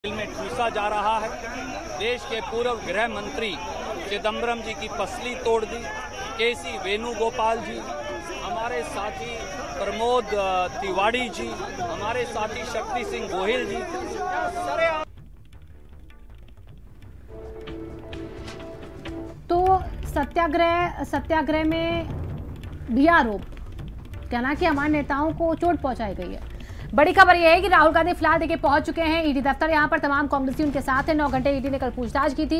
में ठूसा जा रहा है। देश के पूर्व गृह मंत्री चिदंबरम जी की पसली तोड़ दी। केसी वेणुगोपाल जी, हमारे साथी प्रमोद तिवारी जी, हमारे साथी शक्ति सिंह गोहिल जी, तो सत्याग्रह में भी आरोप, कहना कि हमारे नेताओं को चोट पहुंचाई गई है। बड़ी खबर यह है कि राहुल गांधी फिलहाल देखिए पहुंच चुके हैं ईडी दफ्तर। यहां पर तमाम कांग्रेसी उनके साथ हैं। 9 घंटे ईडी ने कल पूछताछ की थी।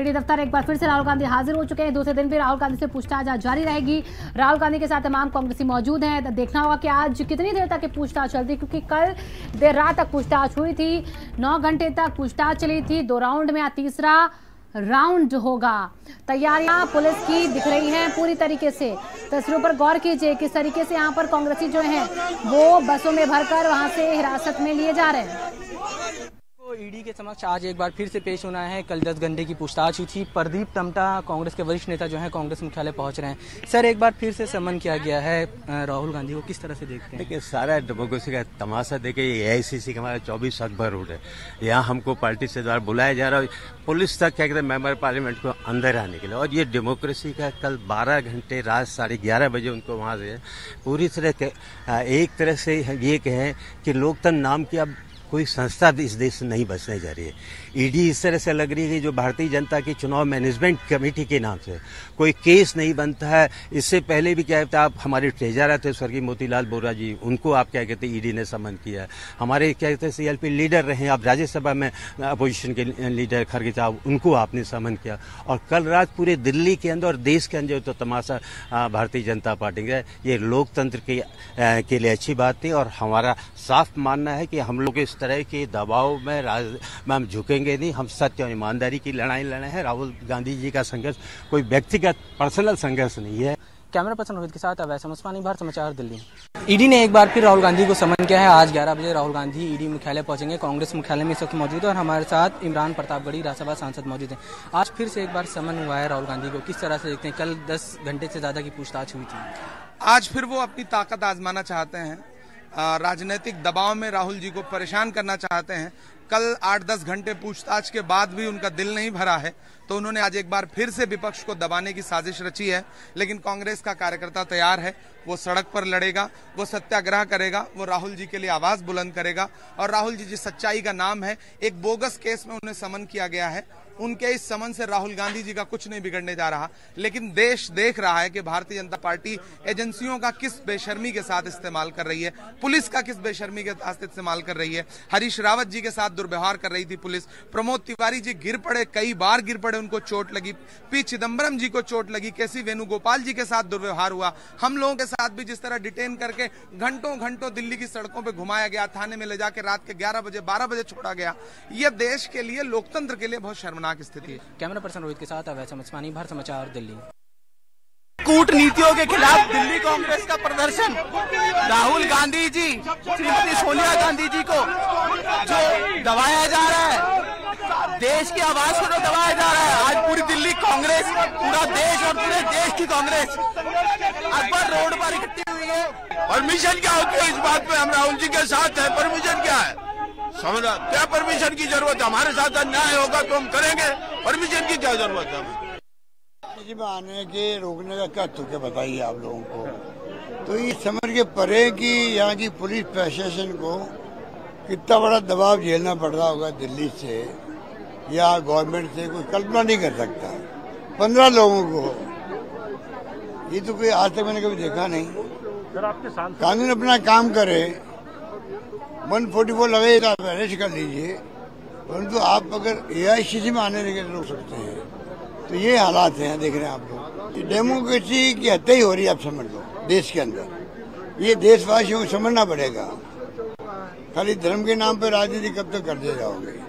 ईडी दफ्तर एक बार फिर से राहुल गांधी हाजिर हो चुके हैं। दूसरे दिन भी राहुल गांधी से पूछताछ आज जारी रहेगी। राहुल गांधी के साथ तमाम कांग्रेसी मौजूद हैं। देखना होगा कि आज कितनी देर तक पूछताछ चलती, क्योंकि कल देर रात तक पूछताछ हुई थी। 9 घंटे तक पूछताछ चली थी। 2 राउंड में तीसरा राउंड होगा। तैयारियां पुलिस की दिख रही हैं पूरी तरीके से। तस्वीरों पर गौर कीजिए किस तरीके से यहां पर कांग्रेसी जो हैं वो बसों में भरकर वहां से हिरासत में लिए जा रहे हैं। ईडी के समक्ष आज एक बार फिर से पेश होना है। कल 10 घंटे की पूछताछ हुई थी। प्रदीप टमटा कांग्रेस के वरिष्ठ नेता जो हैं कांग्रेस मुख्यालय पहुंच रहे हैं। सर, एक बार फिर से समन किया गया है राहुल गांधी को, किस तरह से देखते हैं? देखिए, सारा डेमोक्रेसी का तमाशा देखे। AICC का हमारा 24 अकबर रोड है, यहाँ हमको पार्टी से द्वारा बुलाया जा रहा है। पुलिस तक क्या कहते हैं मेंबर पार्लियामेंट को अंदर आने के लिए, और ये डेमोक्रेसी का कल 12 घंटे रात 11:30 बजे उनको वहाँ से पूरी तरह एक तरह से ये कहें कि लोकतंत्र नाम की अब कोई संस्था इस देश से नहीं बचने जा रही है। ईडी इस तरह से लग रही है जो भारतीय जनता की चुनाव मैनेजमेंट कमेटी के नाम से कोई केस नहीं बनता है। इससे पहले भी क्या कहते हैं, आप हमारे ट्रेजरर थे स्वर्गीय मोतीलाल वोरा जी, उनको आप क्या कहते हैं ईडी ने समन किया। हमारे क्या कहते हैं CLP लीडर रहे, आप राज्यसभा में अपोजिशन के लीडर खरगे साहब, उनको आपने समन किया। और कल रात पूरे दिल्ली के अंदर और देश के अंदर तो तमाशा भारतीय जनता पार्टी का, ये लोकतंत्र के लिए अच्छी बात थी। और हमारा साफ मानना है कि हम लोग इस तरह के दबाव में हम झुकेंगे नहीं। हम सत्य और ईमानदारी की लड़ाई लड़े हैं। राहुल गांधी जी का संघर्ष कोई व्यक्तिगत पर्सनल संघर्ष नहीं है। कैमरा पर्सन रोहित के साथ अवैस उस्मानी, भारत समाचार, दिल्ली। ईडी ने एक बार फिर राहुल गांधी को समन किया है। आज 11 बजे राहुल गांधी ईडी मुख्यालय पहुंचेंगे। कांग्रेस मुख्यालय में इस वक्त मौजूद है और हमारे साथ इमरान प्रतापगढ़ी राज्यसभा सांसद मौजूद हैं। आज फिर से एक बार समन हुआ है राहुल गांधी को, किस तरह से देखते हैं? कल 10 घंटे से ज्यादा की पूछताछ हुई थी। आज फिर वो अपनी ताकत आजमाना चाहते हैं। राजनीतिक दबाव में राहुल जी को परेशान करना चाहते हैं। कल 8-10 घंटे पूछताछ के बाद भी उनका दिल नहीं भरा है, तो उन्होंने आज एक बार फिर से विपक्ष को दबाने की साजिश रची है। लेकिन कांग्रेस का कार्यकर्ता तैयार है, वो सड़क पर लड़ेगा, वो सत्याग्रह करेगा, वो राहुल जी के लिए आवाज बुलंद करेगा। और राहुल जी जिस सच्चाई का नाम है, एक बोगस केस में उन्हें समन किया गया है। उनके इस समन से राहुल गांधी जी का कुछ नहीं बिगड़ने जा रहा, लेकिन देश देख रहा है कि भारतीय जनता पार्टी एजेंसियों का किस बेशर्मी के साथ इस्तेमाल कर रही है, पुलिस का किस बेशर्मी के साथ इस्तेमाल कर रही है। हरीश रावत जी के साथ दुर्व्यवहार कर रही थी पुलिस। प्रमोद तिवारी जी गिर पड़े, कई बार गिर पड़े, उनको चोट लगी। पी चिदंबरम जी को चोट लगी। केसी वेणुगोपाल जी के साथ दुर्व्यवहार हुआ। हम लोगों के साथ भी जिस तरह डिटेन करके घंटों घंटों दिल्ली की सड़कों पर घुमाया गया, थाने में ले जाकर रात के 11 बजे 12 बजे छोड़ा गया, यह देश के लिए, लोकतंत्र के लिए बहुत शर्मनाक स्थिति है। कैमरा पर्सन रोहित के साथ अवैस उस्मानी, भारत समाचार, दिल्ली। कूटनीतियों के खिलाफ दिल्ली कांग्रेस का प्रदर्शन। राहुल गांधी जी, श्रीमती सोनिया गांधी जी को जो दबाया जा रहा है, देश की आवाज को जो दबाया जा रहा है, आज पूरी दिल्ली कांग्रेस, पूरा देश और पूरे देश की कांग्रेस अकबर रोड पर इकट्ठी हुई है। परमिशन क्या होती है इस बात पे? हम राहुल जी के साथ है, परमिशन क्या है? समझा, क्या परमिशन की जरूरत है? हमारे साथ अन्याय होगा तो हम करेंगे, परमिशन की क्या जरूरत है? आने के रोकने का क्या तुक्के बताइए आप लोगों को। तो ये समझ के परे कि यहाँ की पुलिस प्रशासन को कितना बड़ा दबाव झेलना पड़ रहा होगा दिल्ली से या गवर्नमेंट से, कोई कल्पना नहीं कर सकता। 15 लोगों को, ये तो कोई आज तक मैंने कभी देखा नहीं। कानून अपना काम करे, 144 लगे तो आप अरेस्ट कर लीजिए, परंतु आप अगर AICC में आने के रोक सकते हैं, तो ये हालात हैं, देख रहे हैं आप लोग। डेमोक्रेसी की हत्या ही हो रही है, आप समझ लो देश के अंदर। ये देशवासियों को समझना पड़ेगा। खाली धर्म के नाम पर राजनीति कब तक करते जाओगे?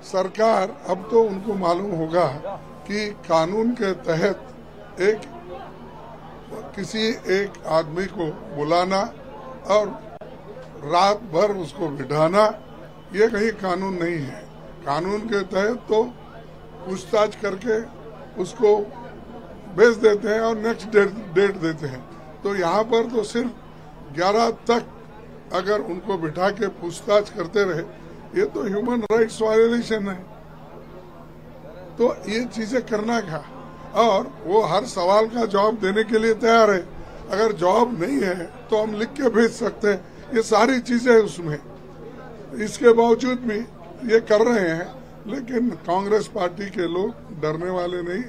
सरकार अब तो उनको मालूम होगा कि कानून के तहत किसी एक आदमी को बुलाना और रात भर उसको बिठाना, ये कहीं कानून नहीं है। कानून के तहत तो पूछताछ करके उसको भेज देते हैं और नेक्स्ट डेट देते हैं। तो यहाँ पर तो सिर्फ 11 तक अगर उनको बिठा के पूछताछ करते रहे, ये तो ह्यूमन राइट्स वायलेशन है। तो ये चीजें करना क्या, और वो हर सवाल का जवाब देने के लिए तैयार है। अगर जवाब नहीं है तो हम लिख के भेज सकते हैं, ये सारी चीजें उसमें। इसके बावजूद भी ये कर रहे हैं, लेकिन कांग्रेस पार्टी के लोग डरने वाले नहीं,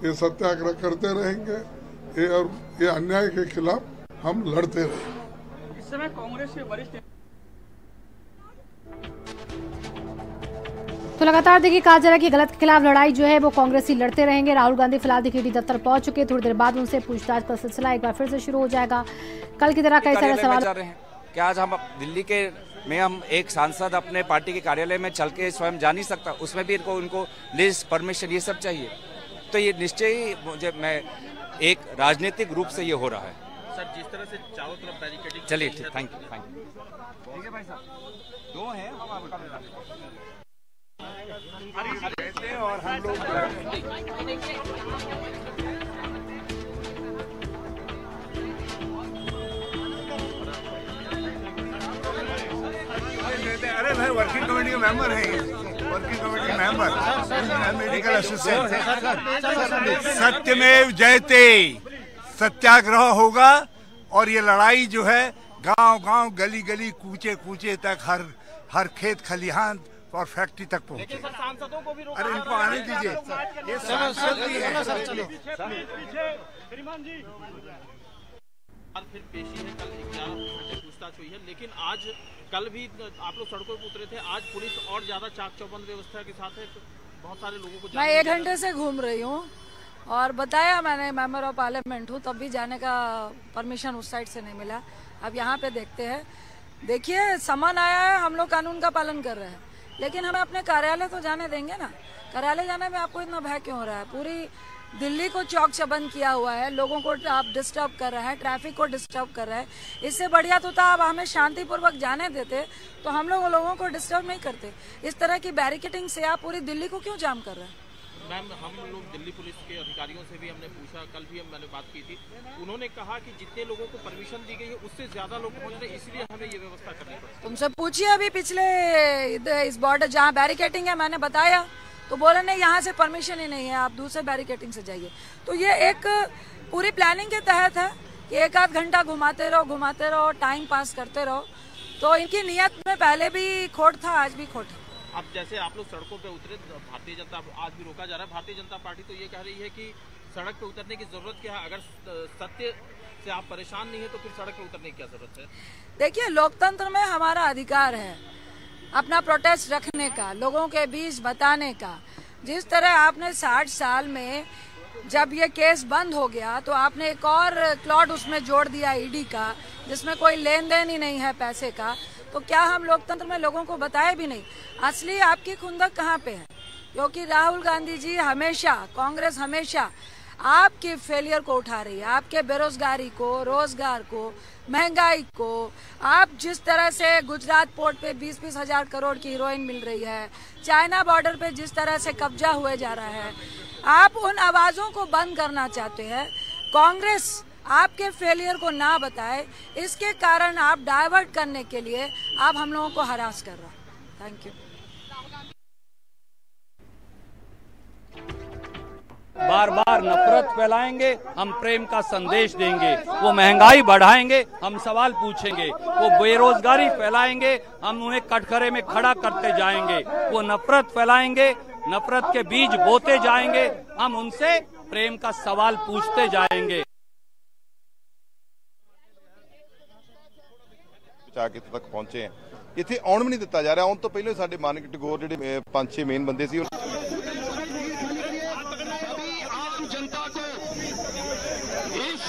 ये सत्याग्रह करते रहेंगे, और ये अन्याय के खिलाफ हम लड़ते रहेंगे। इस समय कांग्रेस के वरिष्ठ तो लगातार देखिए कहा जा रहा है कि गलत के खिलाफ लड़ाई जो है वो कांग्रेसी लड़ते रहेंगे। राहुल गांधी फिलहाल देखिए ईडी दफ्तर पहुंच चुके हैं। थोड़ी देर बाद उनसे पूछताछ का सिलसिला एक बार फिर से शुरू हो जाएगा। कल की तरह कई सारे सवाल क्या आज हम दिल्ली के में हम एक सांसद अपने पार्टी के कार्यालय में चल के स्वयं जा नहीं सकता, उसमें भी उनको लिस्ट परमिशन ये सब चाहिए। तो ये निश्चय ही मुझे मैं एक राजनीतिक रूप से ये हो रहा है सर, जिस तरह से चारों तरफ बैरिकेडिंग। चलिए ठीक, थैंक यू ठीक है भाई साहब। दो हैं हम आपका और हम लोग अरे भाई वर्किंग कमेटी के मेंबर हैं, working committee member, medical assistant. सत्यमेव जयते, सत्याग्रह होगा और ये लड़ाई जो है गांव-गांव, गली-गली, कूचे-कूचे तक, हर खेत खलिहान और फैक्ट्री तक पहुंचे। सांसदों को भी अरे इनको आने दीजिए, ये सांसद भी है। फिर पेशी है, कल 11 घंटे पूछताछ हुई है, लेकिन आज कल भी आप लोग सड़कों पर उतरे थे, आज पुलिस और ज्यादा चाक चौबंद व्यवस्था के साथ है। बहुत सारे लोगों को मैं 1 घंटे से घूम रही हूँ और बताया मैंने, मेंबर ऑफ पार्लियामेंट हूँ, तब भी जाने का परमिशन उस साइड से नहीं मिला। अब यहाँ पे देखते हैं। देखिए समन आया है, हम लोग कानून का पालन कर रहे हैं, लेकिन हमें अपने कार्यालय तो जाने देंगे ना। कार्यालय जाने में आपको इतना भय क्यों हो रहा है? पूरी दिल्ली को चौक चबंद किया हुआ है, लोगों को आप डिस्टर्ब कर रहे हैं, ट्रैफिक को डिस्टर्ब कर रहे हैं। इससे बढ़िया तो था आप हमें शांतिपूर्वक जाने देते, तो हम लोगों को डिस्टर्ब नहीं करते। इस तरह की बैरिकेडिंग से आप पूरी दिल्ली को क्यों जाम कर रहे हैं? मैम, हम लोग दिल्ली पुलिस के अधिकारियों से भी हमने पूछा, कल भी मैंने बात की थी, उन्होंने कहा कि जितने लोगों को परमिशन दी गई है उससे ज्यादा लोग पहुंच रहे हैं, इसलिए हमें ये व्यवस्था करनी पड़ी। तुमसे पूछिए अभी पिछले इस बॉर्डर जहाँ बैरिकेडिंग है, मैंने बताया तो बोला नहीं यहाँ से परमिशन ही नहीं है, आप दूसरे बैरिकेडिंग से जाइए। तो ये एक पूरी प्लानिंग के तहत है कि 1 आध घंटा घुमाते रहो, टाइम पास करते रहो। तो इनकी नियत में पहले भी खोट था, आज भी खोट है। अब जैसे आप लोग सड़कों पे उतरे, भारतीय जनता, आज भी रोका जा रहा है, भारतीय जनता पार्टी तो ये कह रही है कि सड़क पे उतरने की जरूरत क्या है? अगर सत्य से आप परेशान नहीं है तो फिर सड़क पे उतरने की क्या जरूरत है? देखिए, लोकतंत्र में हमारा अधिकार है अपना प्रोटेस्ट रखने का, लोगों के बीच बताने का। जिस तरह आपने 60 साल में जब ये केस बंद हो गया तो आपने एक और क्लॉड उसमें जोड़ दिया ईडी का, जिसमें कोई लेन देन ही नहीं है पैसे का। तो क्या हम लोकतंत्र में लोगों को बताए भी नहीं? असली आपकी खुंदक कहाँ पे है? क्योंकि राहुल गांधी जी हमेशा, कांग्रेस हमेशा आपकी फेलियर को उठा रही है, आपके बेरोजगारी को, रोजगार को, महंगाई को। आप जिस तरह से गुजरात पोर्ट पे 20-20 हजार करोड़ की हीरोइन मिल रही है, चाइना बॉर्डर पे जिस तरह से कब्जा हुए जा रहा है, आप उन आवाजों को बंद करना चाहते हैं। कांग्रेस आपके फेलियर को ना बताए, इसके कारण आप डाइवर्ट करने के लिए आप हम लोगों को हरास कर रहा है। Thank you. बार बार नफरत फैलाएंगे, हम प्रेम का संदेश देंगे। वो महंगाई बढ़ाएंगे, हम सवाल पूछेंगे। वो बेरोजगारी फैलाएंगे, हम उन्हें कटघरे में खड़ा करते जाएंगे। वो नफरत फैलाएंगे, नफरत के बीज बोते जाएंगे, हम उनसे प्रेम का सवाल पूछते जाएंगे। ਕੇ ਤੱਕ ਪਹੁੰਚੇ ਆ, ਇੱਥੇ ਆਉਣ ਵੀ ਨਹੀਂ ਦਿੱਤਾ ਜਾ ਰਿਹਾ। ਆਉਣ ਤੋਂ ਪਹਿਲਾਂ ਸਾਡੇ ਮਾਨਕ ਟੈਗੋਰ ਜਿਹੜੇ 5-6 ਮੇਨ ਬੰਦੇ ਸੀ, आम जनता को इस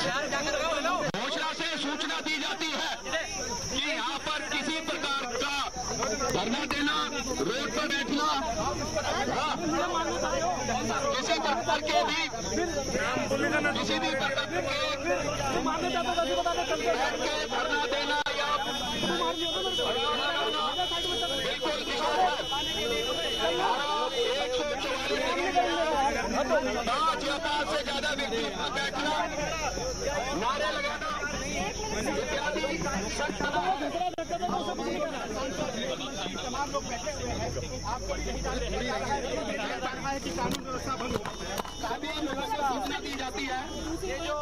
घोषणा से सूचना दी जाती है कि यहाँ पर किसी प्रकार का धरना देना, रोड पर बैठना, किसी प्रकार के भी धरना देना या से ज्यादा व्यक्ति बैठना, नारे लगाना इत्यादि तमाम लोग बैठे हुए हैं। आपको है कि कानून व्यवस्था भंग हो, कानून व्यवस्था सूचना दी जाती है। ये जो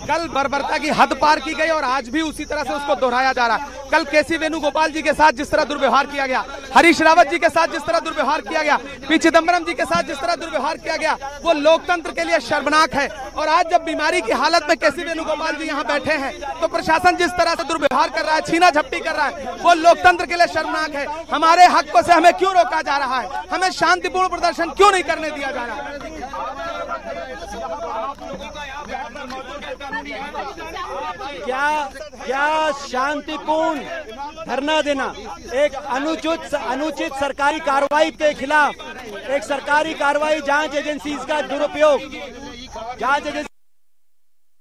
कल बर्बरता की हद पार की गई और आज भी उसी तरह से उसको दोहराया जा रहा है। कल केसी वेणुगोपाल जी के साथ जिस तरह दुर्व्यवहार किया गया, हरीश रावत जी के साथ जिस तरह दुर्व्यवहार किया गया, पी चिदम्बरम जी के साथ जिस तरह दुर्व्यवहार किया गया, वो लोकतंत्र के लिए शर्मनाक है। और आज जब बीमारी की हालत में केसी वेणुगोपाल जी यहाँ बैठे हैं तो प्रशासन जिस तरह से दुर्व्यवहार कर रहा है, छीना झपटी कर रहा है, वो लोकतंत्र के लिए शर्मनाक है। हमारे हकों से हमें क्यों रोका जा रहा है? हमें शांतिपूर्ण प्रदर्शन क्यों नहीं करने दिया जा रहा है? क्या शांतिपूर्ण धरना देना एक अनुचित सरकारी कार्रवाई के खिलाफ, एक सरकारी कार्रवाई जांच एजेंसी का दुरुपयोग, जांच एजेंसी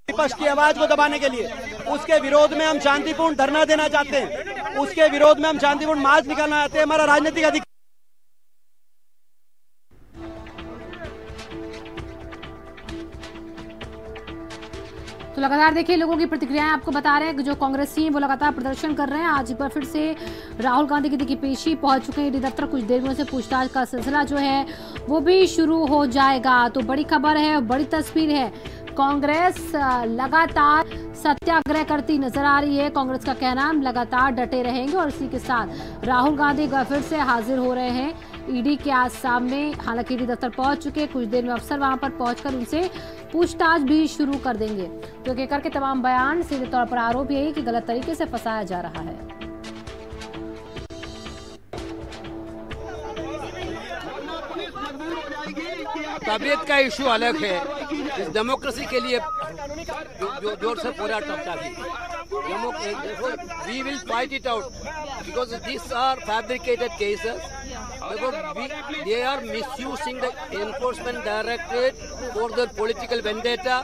विपक्ष की आवाज को दबाने के लिए, उसके विरोध में हम शांतिपूर्ण धरना देना चाहते हैं, उसके विरोध में हम शांतिपूर्ण मार्च निकालना चाहते हैं। हमारा राजनीतिक अधिकार। तो लगातार देखिए लोगों की प्रतिक्रियाएं आपको बता रहे हैं कि जो कांग्रेसी हैं वो लगातार प्रदर्शन कर रहे हैं। आज एक बार फिर से राहुल गांधी की देखिए पेशी पहुंच चुके हैं ईडी दफ्तर। कुछ देर में से पूछताछ का सिलसिला जो है वो भी शुरू हो जाएगा। तो बड़ी खबर है, बड़ी तस्वीर है। कांग्रेस लगातार सत्याग्रह करती नजर आ रही है। कांग्रेस का कहना हम लगातार डटे रहेंगे और इसी के साथ राहुल गांधी एक बार फिर से हाजिर हो रहे हैं ईडी के आज सामने। हालांकि ईडी दफ्तर पहुंच चुके, कुछ देर में अफसर वहां पर पहुंचकर उनसे पूछताछ भी शुरू कर देंगे। तो एक एक करके तमाम बयान, सीधे तौर पर आरोप यही कि गलत तरीके से फंसाया जा रहा है। तबीयत का इशू अलग है। इस डेमोक्रेसी के लिए जो जोर से पूरा टपटा भी, we will fight it out because this are fabricated cases. They are misusing the enforcement directorate for their political vendetta.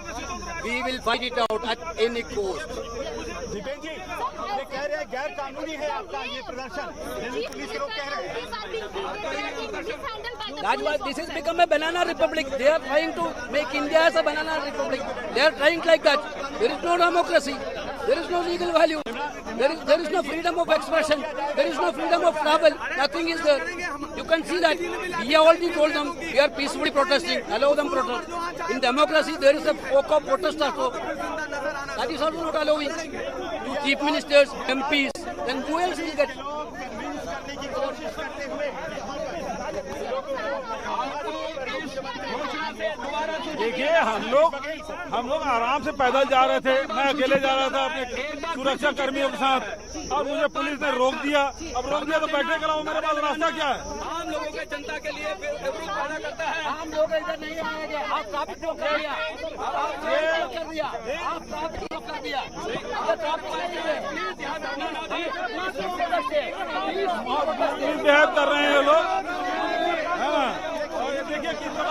We will fight it out at any cost. Dipen ji, ये कह रहे हैं गैर कानूनी है आपका ये प्रदर्शन, पुलिस के लोग कह रहे हैं। That's why this has become a banana republic. They are trying to make India as a banana republic. They are trying like that. There is no democracy. There is no legal value. There is no freedom of expression. There is no freedom of travel. Nothing is there. You can see that. We have already told them we are peacefully protesting. Allow them protest. In democracy, there is a folk of protest also. That is also not allowing to chief ministers, MPs. Then who else will get? देखिए हम लोग आराम से पैदल जा रहे थे। मैं अकेले जा रहा था अपने सुरक्षा कर्मियों के साथ। अब मुझे पुलिस ने रोक दिया। अब रोक दिया तो बैठने का मेरे पास रास्ता क्या है? आम लोगों के जनता के लिए खड़ा करता है। आम लोग इधर नहीं आएंगे। आप ट्रैफिक ब्लॉक कर दिया, आप ट्रैफिक ब्लॉक कर दिया। बेहद कर रहे हैं ये लोग, है ना? और ये देखिए किस तरह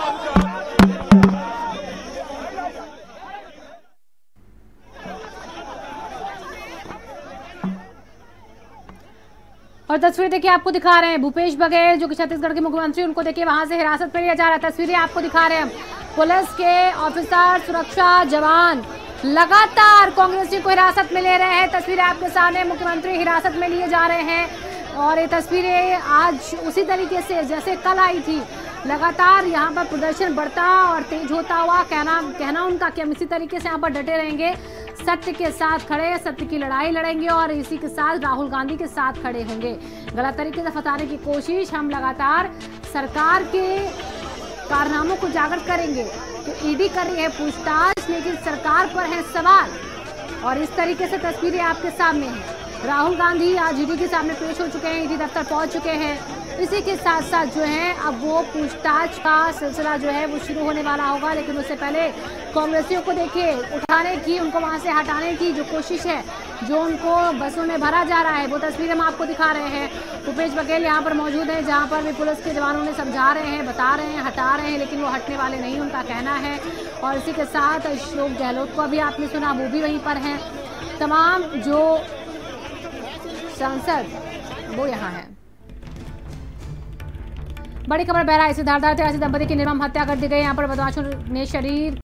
और तस्वीर देखिए आपको दिखा रहे हैं भूपेश बघेल जो कि छत्तीसगढ़ के मुख्यमंत्री, उनको देखिए वहां से हिरासत में लिया जा रहा है। तस्वीरें आपको दिखा रहे हैं हम। पुलिस के ऑफिसर, सुरक्षा जवान लगातार कांग्रेसियों को हिरासत में ले रहे हैं। तस्वीरें आपके सामने, मुख्यमंत्री हिरासत में लिए जा रहे हैं और ये तस्वीरें आज उसी तरीके से जैसे कल आई थी। लगातार यहाँ पर प्रदर्शन बढ़ता और तेज होता हुआ, कहना उनका कि हम इसी तरीके से यहाँ पर डटे रहेंगे, सत्य के साथ खड़े, सत्य की लड़ाई लड़ेंगे और इसी के साथ राहुल गांधी के साथ खड़े होंगे। गलत तरीके से फंसाने की कोशिश हम लगातार सरकार के कारनामों को उजागर करेंगे। तो ईडी कर रही है पूछताछ, लेकिन सरकार पर है सवाल। और इस तरीके से तस्वीरें आपके सामने हैं। राहुल गांधी आज ईडी के सामने पेश हो चुके हैं, ईडी दफ्तर पहुंच चुके हैं। इसी के साथ साथ जो है अब वो पूछताछ का सिलसिला जो है वो शुरू होने वाला होगा। लेकिन उससे पहले कांग्रेसियों को देखिए उठाने की, उनको वहां से हटाने की जो कोशिश है, जो उनको बसों में भरा जा रहा है, वो तस्वीरें हम आपको दिखा रहे हैं। भूपेश बघेल यहाँ पर मौजूद है, जहाँ पर भी पुलिस के जवानों ने समझा रहे हैं, बता रहे हैं, हटा रहे हैं, लेकिन वो हटने वाले नहीं, उनका कहना है। और इसी के साथ अशोक गहलोत को अभी आपने सुना, वो भी वहीं पर हैं। तमाम जो सांसद वो यहाँ हैं। बड़ी खबर, बहराइच से धारदार 83 दंपति की निर्मम हत्या कर दी गई। यहाँ पर बदमाशों ने शरीर